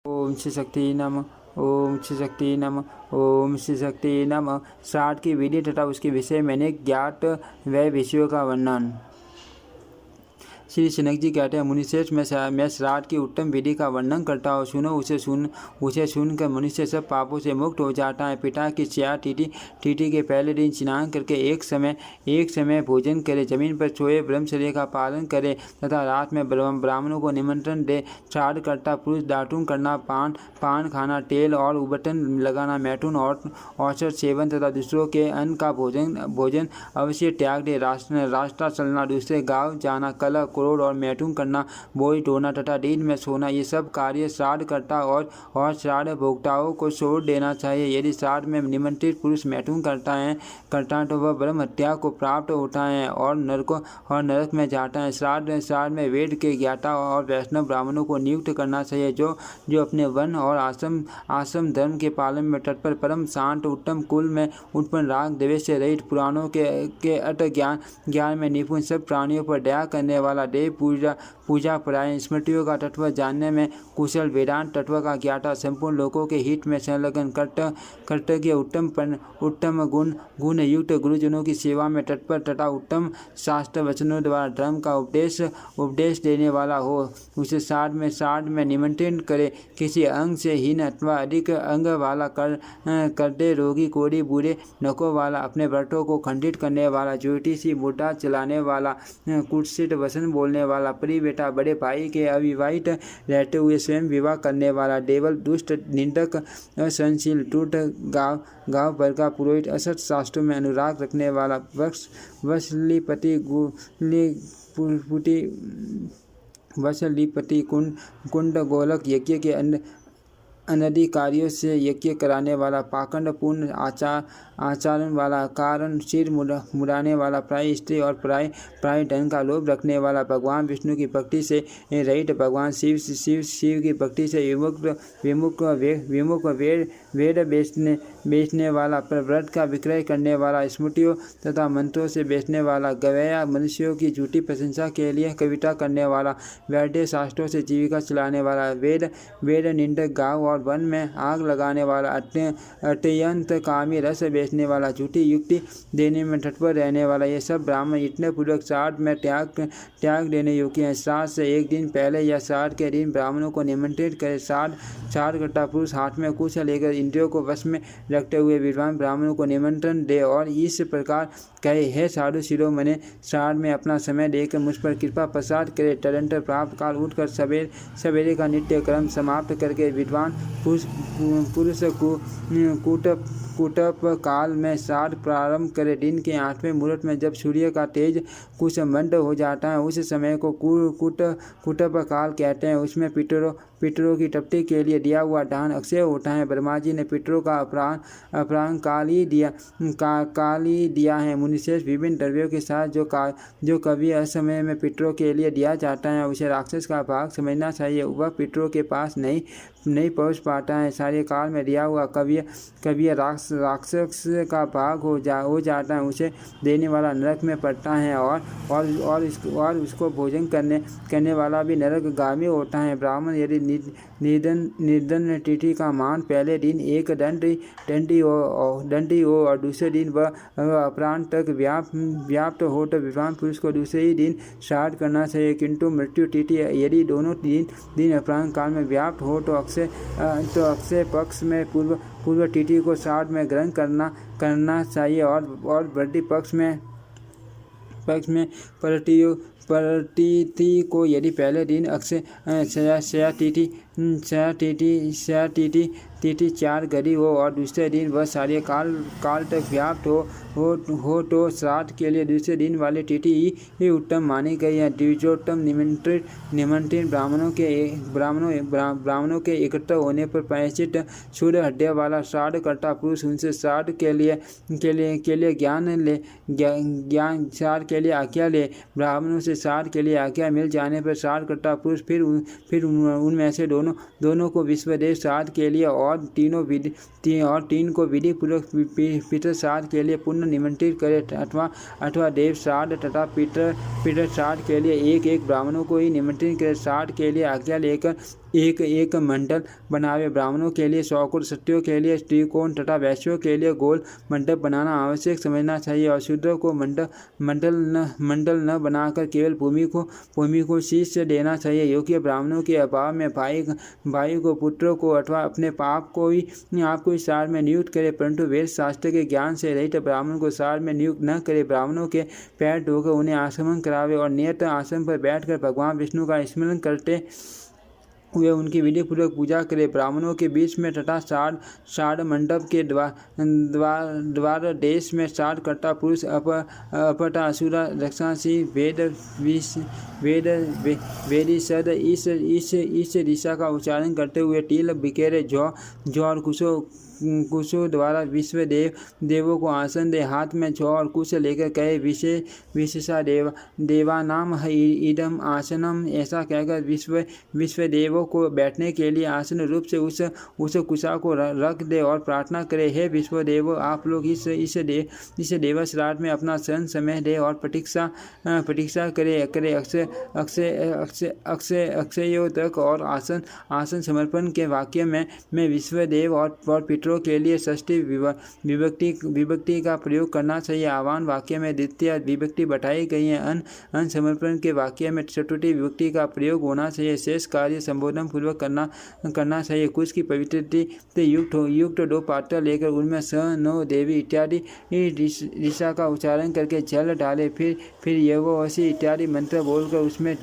ओम श्री शक्ति नमः। ओम श्री शक्ति नमः। ओम श्री शक्ति नमः। श्राद्ध की विधि तथा उसके विषय मैंने ज्ञात वह विषयों का वर्णन। श्री जनक जी कहते हैं, मुनिश्रेष्ठ मैं श्राद्ध की उत्तम विधि का वर्णन करता हूँ, सुनो। उसे सुनकर मनुष्य सब पापों से मुक्त हो जाता है। पिता की छया तिथि के पहले दिन स्नान करके एक समय भोजन करे, जमीन पर सोए, ब्रह्मचर्य का पालन करे तथा रात में ब्राह्मणों को निमंत्रण दे। श्राद्ध करता पुरुष दातून करना, पान खाना, तेल और उबटन लगाना, मैथुन और औषध सेवन तथा दूसरों के अन्न का भोजन अवश्य त्याग दे। रास्ता चलना, दूसरे गाँव जाना, कलह क्रोध और मैथुन करना, बोझ ढोना तथा दिन में सोना, ये सब कार्य श्राद्ध करता और श्राद्ध भोक्ताओं को छोड़ देना चाहिए। यदि श्राद्ध में निमंत्रित पुरुष मैथुन करता है तो वह ब्रह्म हत्या को प्राप्त होता है और नरक में जाता है। श्राद्ध में वेद के ज्ञाता और वैष्णव ब्राह्मणों को नियुक्त करना चाहिए, जो अपने वन और आश्रम धर्म के पालन में तत्पर, परम शांत, उत्तम कुल में उत्पन्न, राग द्वेष से रहित, पुराणों के अट ज्ञान में निपुण, सब प्राणियों पर दया करने वाला, देव पूजा परायण, स्मृतियों का तत्व जानने में कुशल, वेदांत तत्व का ज्ञाता, संपूर्ण लोगों के हित में संलग्न, कर्तव्य, उत्तम गुण युक्त, गुरुजनों की सेवा में तत्पर तथा उत्तम शास्त्र वचनों द्वारा धर्म का उपदेश देने वाला हो। उसे श्राद्ध में निमंत्रण करे। किसी अंग से हीन अथवा अधिक अंग वाला कर दे, रोगी, कोढ़ी, बूढ़े नखों वाला, अपने व्रतों को खंडित करने वाला, ज्योतिषी, बुढ़ा चलाने वाला, कुत्सित वचन बोलने वाला, परी बेटा, बड़े भाई के अविवाहित रहते हुए स्वयं विवाह करने वाला, देवल, दुष्ट, निंदक, असहनशील, टूट, गाँव भर का पुरोहित, असत शास्त्रों में अनुराग रखने वाला, वसलीपति, कुंड गोलक, यज्ञ के अनधिकारियों से यज्ञ कराने वाला, पाखंड पूर्ण आचरण वाला, कारण सिर मुड़ाने वाला, प्राय स्त्री और प्राय धन का लोभ रखने वाला, भगवान विष्णु की भक्ति से रहित, भगवान शिव की भक्ति से विमुख, वेद बेचने वाला, व्रत का विक्रय करने वाला, स्मृतियों तथा मंत्रों से बेचने वाला, गवैया, मनुष्यों की झूठी प्रशंसा के लिए कविता करने वाला, वैद्य शास्त्रों से जीविका चलाने वाला, वेद निंदक, गाँव और वन में आग लगाने वाला, अत्यंत कामी, रस बेचने वाला, झूठी युक्ति देने में तत्पर रहने वाला, ये सब ब्राह्मण इतने पूर्वक श्राद्ध में त्याग देने योग्य हैं। श्राद्ध से एक दिन पहले या श्राद्ध के दिन ब्राह्मणों को निमंत्रित करे। श्राद्ध करता पुरुष हाथ में कुछ लेकर इंद्रियों को वश में रखते हुए विद्वान ब्राह्मणों को निमंत्रण दे और इस प्रकार कहे, हे साधु शिरोमणि, श्राद्ध में अपना समय देकर मुझ पर कृपा प्रसाद करे। तदंतर प्राप्त काल उठकर सवेरे का नित्य कर्म समाप्त करके विद्वान पुरुष कुटप काल में श्राद्ध प्रारंभ करे। दिन के 8वें मुहूर्त में जब सूर्य का तेज कुछ मंद हो जाता है, उस समय को कुटप काल कहते हैं। उसमें पितरों की तृप्ति के लिए दिया हुआ दान अक्षय होता है। ब्रह्मा जी ने पितरों का अपराह्न काल ही दिया है। मुनिश्रेष्ठ, विभिन्न द्रव्यों के साथ जो कभी असमय में पितरों के लिए दिया जाता है, उसे राक्षस का भाग समझना चाहिए। वह पितरों के पास नहीं पहुंच पाता है। सारे काल में दिया हुआ कभी राक्षस का भाग हो जाता है, उसे देने वाला नरक में पड़ता है और उसको भोजन करने वाला भी नरकगामी होता है। ब्राह्मण यदि निर्धन तिथि का मान पहले दिन एक दंडी हो और दूसरे दिन वह अपराह्न तक व्याप्त हो तो विद्वान पुरुष को दूसरे ही दिन श्राद्ध करना चाहिए। किंतु मृत्यु तिथि यदि दोनों दिन अपराह्न काल में व्याप्त हो तो अक्षय पक्ष में पूर्व तिथि को श्राद्ध में ग्रहण करना चाहिए और वृद्धि पक्ष में प्रतिथि को यदि पहले दिन अक्षय तिथि 4 घड़ी हो और दूसरे दिन वह सारे काल तक व्याप्त हो तो श्राद्ध के लिए दूसरे दिन वाली तिथि ही उत्तम मानी गई है। द्विजोत्तम निमंत्रित ब्राह्मणों के एकत्र होने पर प्रायश्चित शुद्ध हड्डी वाला श्राद्ध करता पुरुष उनसे श्राद्ध के लिए श्राद्ध के लिए आज्ञा ले। ब्राह्मणों से श्राद्ध के लिए आज्ञा मिल जाने पर श्राद्ध करता पुरुष फिर उनमें से दोनों को विश्वदेव श्राद्ध के लिए और तीन को विधि पूर्वक पितृ श्राद्ध के लिए पुनः निमंत्रित करे अथवा देव श्राद्ध तथा पितृ श्राद्ध के लिए एक ब्राह्मणों को ही निमंत्रित करे। श्राद्ध के लिए आज्ञा लेकर एक एक मंडल बनावे। ब्राह्मणों के लिए चौकोर, क्षत्रियों के लिए त्रिकोण तथा वैश्यों के लिए गोल मंडप बनाना आवश्यक समझना चाहिए और शूद्रों को मंडल न बनाकर केवल भूमि को शीश देना चाहिए। योग्य ब्राह्मणों के अभाव में भाई को, पुत्रों को अथवा अपने आप को ही सार में नियुक्त करे, परंतु वेद शास्त्र के ज्ञान से रहित ब्राह्मण को सार में नियुक्त न करे। ब्राह्मणों के पैर धोकर उन्हें आचमन करावे और नियत आसन पर बैठकर भगवान विष्णु का स्मरण करते हुए उनकी विधि पूर्वक पूजा करे। ब्राह्मणों के बीच में तथा साढ़ मंडप के द्वार देश में साढ़कर्ता पुरुष अपटा असुरा रक्षासी वेदी सद इस दिशा का उच्चारण करते हुए टील बिखेरे जौ और कुशों द्वारा विश्व देवों को आसन दे। हाथ में जौ और कुश लेकर कहे विशेषा देवानाम इदम आसनम। ऐसा कहकर विश्व देवों को बैठने के लिए आसन रूप से उस कुशा को रख दे और प्रार्थना करे, हे विश्व देवों, आप लोग इस देव श्राद्ध में अपना समय दे और प्रतीक्षा करे अक्षयों तक। और आसन समर्पण के वाक्य में विश्व देव और पितरों के लिए षष्ठी विभक्ति का प्रयोग करना चाहिए। आह्वान वाक्य में द्वितीय विभक्ति बैठाई गई है। अन्न समर्पण के वाक्य में चतुर्थी विभक्ति का प्रयोग होना चाहिए। शेष कार्य संबोधन पूर्वक करना चाहिए। कुश की पवित्रता से युक्त 2 पात्र लेकर उनमें स, नो, देवी इत्यादि दिशा का उच्चारण करके जल डाले। फिर यवोवसी इत्यादि मंत्र बोलकर उसमें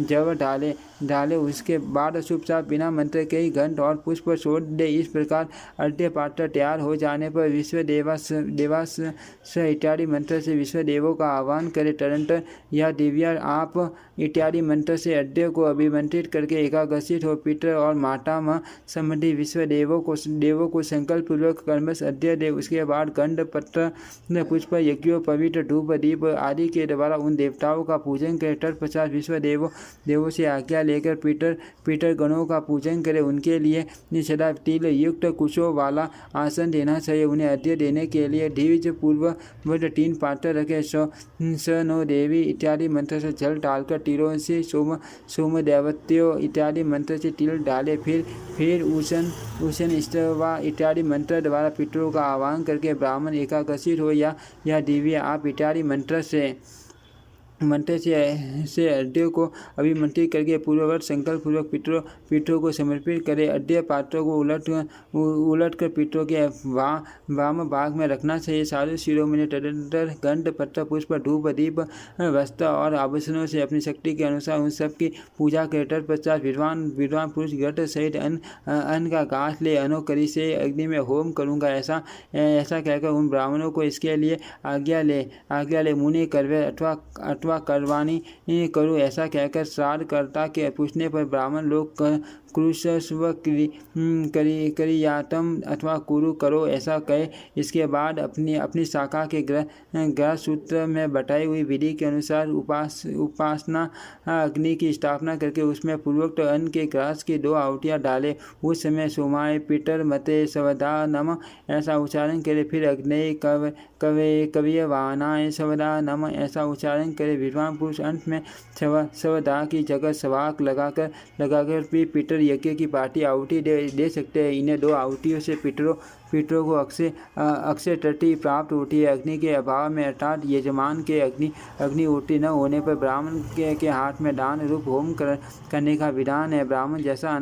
जव डाले। उसके बाद चुपचाप बिना मंत्र के ही घंट और पुष्प छोड़ दे। इस प्रकार अर्घ्य पात्र तैयार हो जाने पर विश्व देवास इत्यादि मंत्र से विश्व देवों का आह्वान करे। तरंतर या दिव्या आप इत्यादि मंत्र से अर्घ्य को अभिमंत्रित करके एकाग्रसित हो। पितर और माता माँ संबंधी विश्व देवों को संकल्प पूर्वक कर्मश अर्घ्य दे। उसके बाद गंध, पत्र, पुष्प, यज्ञों, पवित्र धूप, दीप आदि के द्वारा उन देवताओं का पूजन करे। तत्पश्चात विश्व देवों से आज्ञा लेकर पितर गणों का पूजन करे। उनके लिए सदा तिल युक्त कुशों वाला आसन देना चाहिए। उन्हें अर्घ्य देने के लिए द्विज पूर्ववत 3 पात्र रखे। स, नो, देवी इत्यादि मंत्र से जल डालकर तीरों से सोम देवत्यो इत्यादि मंत्र से तिल डाले। फिर उसन स्तवा इत्यादि मंत्र द्वारा पितरों का आह्वान करके ब्राह्मण एकाग्रसित हो या दिव्य आप इत्यादि मंत्र से अर्घ्य को अभिमंत्रित करके पूर्ववत संकल्प पूर्वक पितरों को समर्पित करे। अर्घ्य पात्रों को उलट कर पितरों के वाम भाग में रखना चाहिए। साधु शिरोमणि तदनंतर गंध, पत्र, पुष्प, धूप, दीप, वस्त्र और आभूषणों से अपनी शक्ति के अनुसार उन सब की पूजा करे। तत्पश्चात विद्वान पुरुष घट सहित अन्न का घास ले अनोकरी से अग्नि में होम करूँगा ऐसा कहकर उन ब्राह्मणों को इसके लिए आज्ञा ले मुनि करवे अथवा करवानी करूँ ऐसा कहकर श्राद्धकर्ता के पूछने पर ब्राह्मण लोग कुरुस्व करियातम अथवा कुरु करो ऐसा कहे। इसके बाद अपनी शाखा के ग्रह सूत्र में बताई हुई विधि के अनुसार उपासना अग्नि की स्थापना करके उसमें पूर्वोक्त अन्न के ग्रास की 2 आहुतियाँ डाले। उस समय सोमाय पितर मते सवदा नम ऐसा उच्चारण करे। फिर अग्नि कवय वाहनाय सवदा नम ऐसा उच्चारण करे। विद्वान पुरुष अंत में सवदा की जगह सवाक लगाकर भी पितर यज्ञ की पार्टी आहुति दे सकते हैं। इन्हें 2 आहुतियों से पितरों को अक्षय तृतीय प्राप्त होती है। अग्नि के अभाव में अर्थात यजमान के अग्निहोत्री न होने पर ब्राह्मण के हाथ में दान रूप होम करने का विधान है। ब्राह्मण जैसा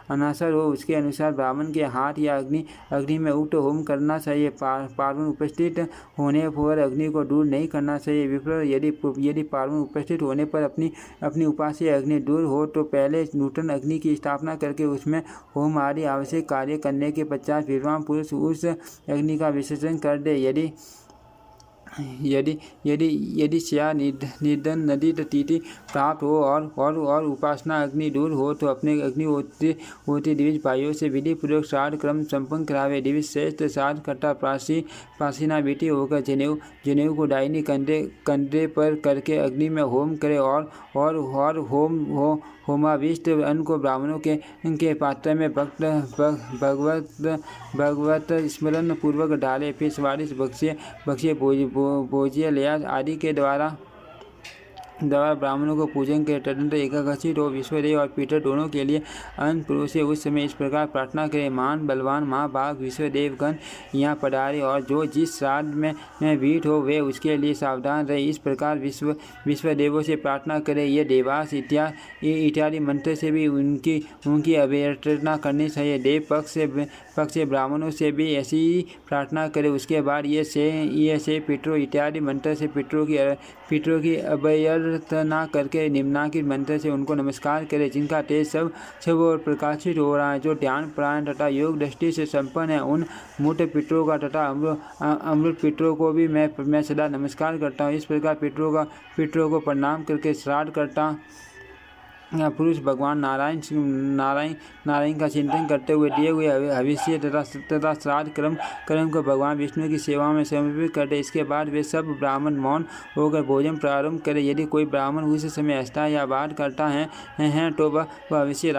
अनासर हो उसके अनुसार ब्राह्मण के हाथ या अग्नि में उक्त होम करना चाहिए। पार्वण उपस्थित होने पर अग्नि को दूर नहीं करना चाहिए। विप्र यदि पार्वण उपस्थित होने पर अपनी उपास्य अग्नि दूर हो तो पहले नूतन अग्नि की स्थापना करके उसमें होम आदि आवश्यक कार्य करने के पश्चात विद्वान पुरुष उस अग्नि का विसर्जन कर दे। यदि स्या निर्धन नदी तिथि प्राप्त हो और उपासना अग्नि दूर हो तो अपने अग्निहोत्री द्विज भाइयों से विधि पूर्वक श्राद्ध क्रम संपन्न करावे। द्विज श्रेष्ठ श्राद्ध कर्ता प्राचीना बेटी होकर जनेऊ को दाहिनी कंधे पर करके अग्नि में होम करे और होमाविष्ट अन्न को ब्राह्मणों के पात्र में भगवत स्मरण पूर्वक डाले। फिर स्वादिष्ट भक्ष्य भोज्य लयास आदि के द्वारा द्वारा ब्राह्मणों को पूजन के तदंतर एकादशी तो विश्वदेव और पीटर दोनों के लिए अन्न पुरुषे उस समय इस प्रकार प्रार्थना करें, मान बलवान महाभाग विश्वदेवगण यहाँ पधारे और जो जिस श्राद्ध में वीट हो वे उसके लिए सावधान रहे। इस प्रकार विश्वदेवों से प्रार्थना करें। ये देवास इत्यादि मंत्र से भी उनकी अभ्यर्थना करनी चाहिए। देव पक्ष से ब्राह्मणों से भी ऐसी ही प्रार्थना करें। उसके बाद ये से पितरों इत्यादि मंत्र से पितरों की अभ्यर्थना करके निम्नांकित मंत्र से उनको नमस्कार करें, जिनका तेज सब और प्रकाशित हो रहा है, जो ध्यान प्राण तथा योग दृष्टि से संपन्न है। उन मूर्त पितरों का तथा अमृत पितरों को भी मैं सदा नमस्कार करता हूँ। इस प्रकार पितरों को प्रणाम करके श्राद्ध करता पुरुष भगवान नारायण का चिंतन करते हुए दिए हुए हविष्य तथा श्राद्ध कर्म को भगवान विष्णु की सेवा में समर्पित करते। इसके बाद वे सब ब्राह्मण मौन होकर भोजन प्रारंभ करें। यदि कोई ब्राह्मण उस समय हंसता या बात करता है तो वह अवश्य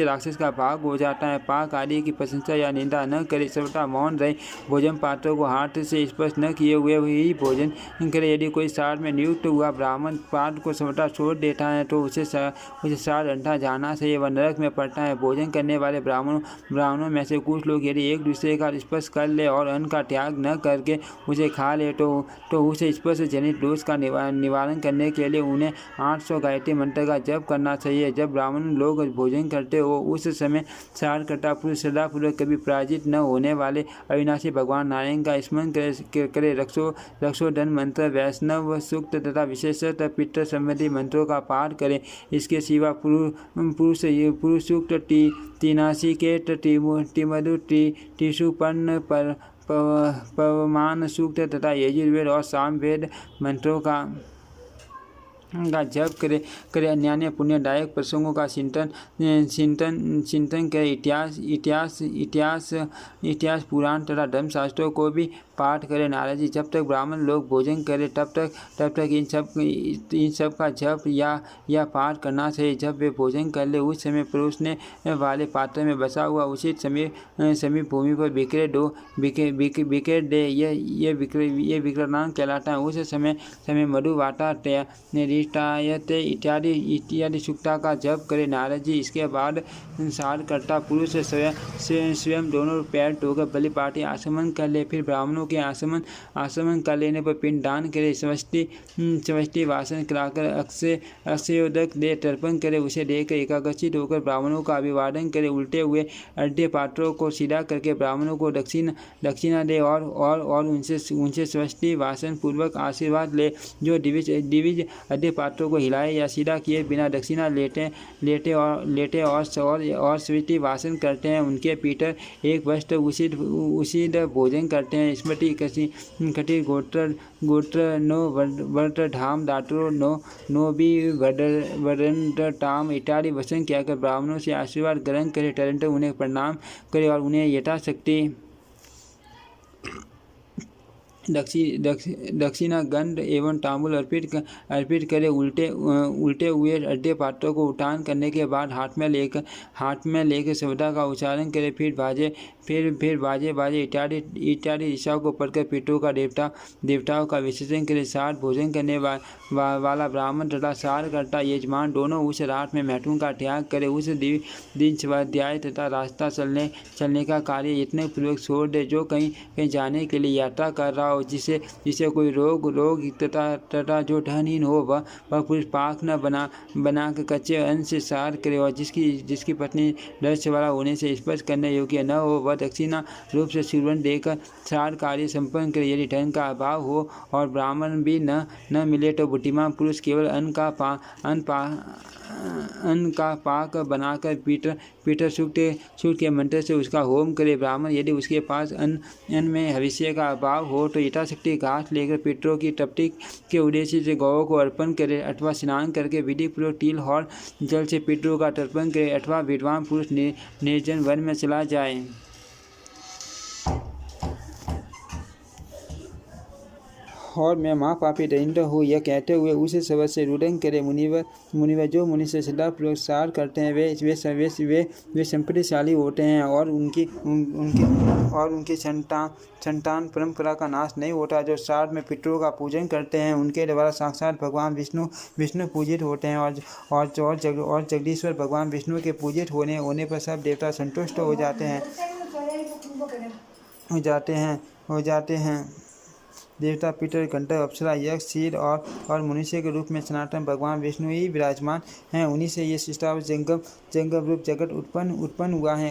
राक्षस का भाग हो जाता है। पाक आदि की प्रशंसा या निंदा न करे, सर्वथा मौन रहे। भोजन पात्रों को हाथ से स्पर्श न किए हुए ही भोजन करे। यदि कोई श्राद्ध में नियुक्त हुआ ब्राह्मण पात्र को सर्वथा छोड़ देता है तो उसे श्राद्ध अंठा जाना चाहिए, वह नरक में पड़ता है। भोजन करने वाले ब्राह्मणों में से कुछ लोग यदि एक दूसरे का स्पर्श कर ले और अन्न का त्याग न करके उसे खा ले तो उसे स्पर्श जनित दोष का निवारण करने के लिए उन्हें 800 गायत्री मंत्र का जप करना चाहिए। जब ब्राह्मण लोग भोजन करते हो उस समय श्राद्धकर्ता पुरुष सदापूर्वक कभी पराजित न होने वाले अविनाशी भगवान नारायण का स्मरण करे। रक्षोधन मंत्र, वैष्णव सूक्त तथा विशेषतः पितृ संबंधी मंत्रों का पाठ करें। इसके सिवा पुरुष सूक्त, तीनासिकेत, तिमधु, टिशुपर्ण, पवमान सूक्त तथा यजुर्वेद और सामवेद मंत्रों का जप करे। अन्य पुण्यदायक प्रसंगों का चिंतन करे। इतिहास पुराण तथा धर्मशास्त्रों को भी पाठ करें। नारद जी, जब तक ब्राह्मण लोग भोजन करें तब तक इन सब का जप या पाठ करना चाहिए। जब वे भोजन कर ले उस समय परोसने वाले पात्र में बसा हुआ उचित समीप भूमि पर बिखेर दे। ये विकरणान कहलाता है। उस समय मधु, वाटा, इत्यादि सूक्ता का जप करे। नारद जी, इसके बाद श्राद्धकर्ता पुरुष स्वयं दोनों पैर धोकर बलि पार्टी आसमन कर ले। फिर ब्राह्मणों के आसमन कर लेने पर पिंडदान करे। समष्टि वासन कराकर अक्षयोदक दे तर्पण करे। उसे देकर एकाग्रचित होकर ब्राह्मणों का अभिवादन करे। उल्टे हुए अर्धे पात्रों को सीधा करके ब्राह्मणों को दक्षिणा दे और उनसे समष्टि वासन पूर्वक आशीर्वाद ले। जो दिविज अर्धे पात्रों को हिलाए या सीधा किए बिना दक्षिणा लेटे और स्मृति वासन करते हैं, उनके पीटर एक वस्त्र उचित भोजन करते हैं। स्मृति कटी गोत्र नो वर्त धाम दात्रो नो भी वरंत टाम इत्यादि वचन क्या कर ब्राह्मणों से आशीर्वाद ग्रहण करे। तदनंतर उन्हें प्रणाम करे और उन्हें यथाशक्ति दक्षिणा गंध एवं तांबूल अर्पित करे। उल्टे हुए अर्धे पात्रों को उठान करने के बाद हाथ में लेकर शब्द का उच्चारण करे। फिर बाजे इत्यादि दिशाओं को पढ़कर पितरों का देवताओं का विसर्जन करे। श्राद्ध भोजन करने वाला ब्राह्मण तथा श्राद्धकर्ता यजमान दोनों उस रात में मैथुन का त्याग करे। उस दिन स्वाध्याय तथा रास्ता चलने का कार्य यत्न पूर्वक छोड़ दे। जो कहीं जाने के लिए यात्रा कर रहा हो, जिसे कोई रोग तथा जो धनहीन हो वह पुरुष पाक न बना कर कच्चे अन्न से श्राद्ध करे। और जिसकी पत्नी दर्श वाला होने से स्पर्श करने योग्य न हो वह दक्षिणा रूप से सुवर्ण देकर श्राद्ध कार्य संपन्न करे। यदि धन का अभाव हो और ब्राह्मण भी न मिले तो बुद्धिमान पुरुष केवल अन्न का पाक बनाकर पीटर सूक्त के मंत्र से उसका होम करे। ब्राह्मण यदि उसके पास अन्न में हविष्य का अभाव हो तो यथाशक्ति घास लेकर पितरों की तृप्ति के उद्देश्य से गौओं को अर्पण करे, अथवा स्नान करके विधि पूर्वक तिल और जल से पितरों का तर्पण करे, अथवा विद्वान पुरुष निर्जन वन में चला जाए। और मैं माँ पापी दरिद्र हूँ, यह कहते हुए उसे शब्द से रुदन करे। मुनिवर जो मुनि से श्रद्धापूर्वक सार करते हैं वे संपत्तिशाली होते हैं और उनकी संतान परंपरा का नाश नहीं होता। जो श्राद्ध में पितरों का पूजन करते हैं उनके द्वारा साक्षात भगवान विष्णु पूजित होते हैं और जगदीश्वर भगवान विष्णु के पूजित होने पर सब देवता संतुष्ट हो जाते हैं। देवता, पितर, गंधर्व, अप्सरा, यक्ष, सिद्ध और मनुष्य के रूप में सनातन भगवान विष्णु ही विराजमान हैं। उन्हीं से ये सृष्टावश जंगम रूप जगत उत्पन्न हुआ है।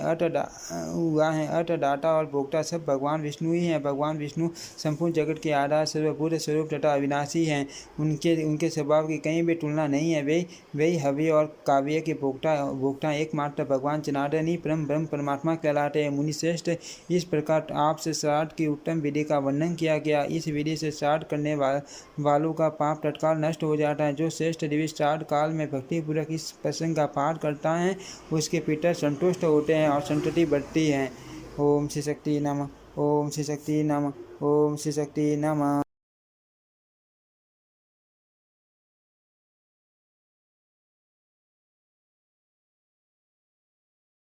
अर्थ दाता और भोक्ता सब भगवान विष्णु ही हैं। भगवान विष्णु संपूर्ण जगत के आधार, सर्वभूत स्वरूप तथा अविनाशी हैं। उनके स्वभाव की कहीं भी तुलना नहीं है। वे हव्य और काव्य के भोक्ता एकमात्र भगवान जनार्दन ही परम ब्रह्म परमात्मा कहलाते हैं। मुनि श्रेष्ठ, इस प्रकार आपसे श्राद्ध की उत्तम विधि का वर्णन किया गया। इस विधि से श्राद्ध करने वालों का पाप तत्काल नष्ट हो जाता है। जो श्रेष्ठ देवी श्राद्ध काल में भक्तिपूर्वक इस प्रसंग का पाठ करता है उसके पितर संतुष्ट होते हैं और संतति बढ़ती है। ओम श्री शक्ति नमः। ओम श्री शक्ति नमः। ओम श्री शक्ति नमः।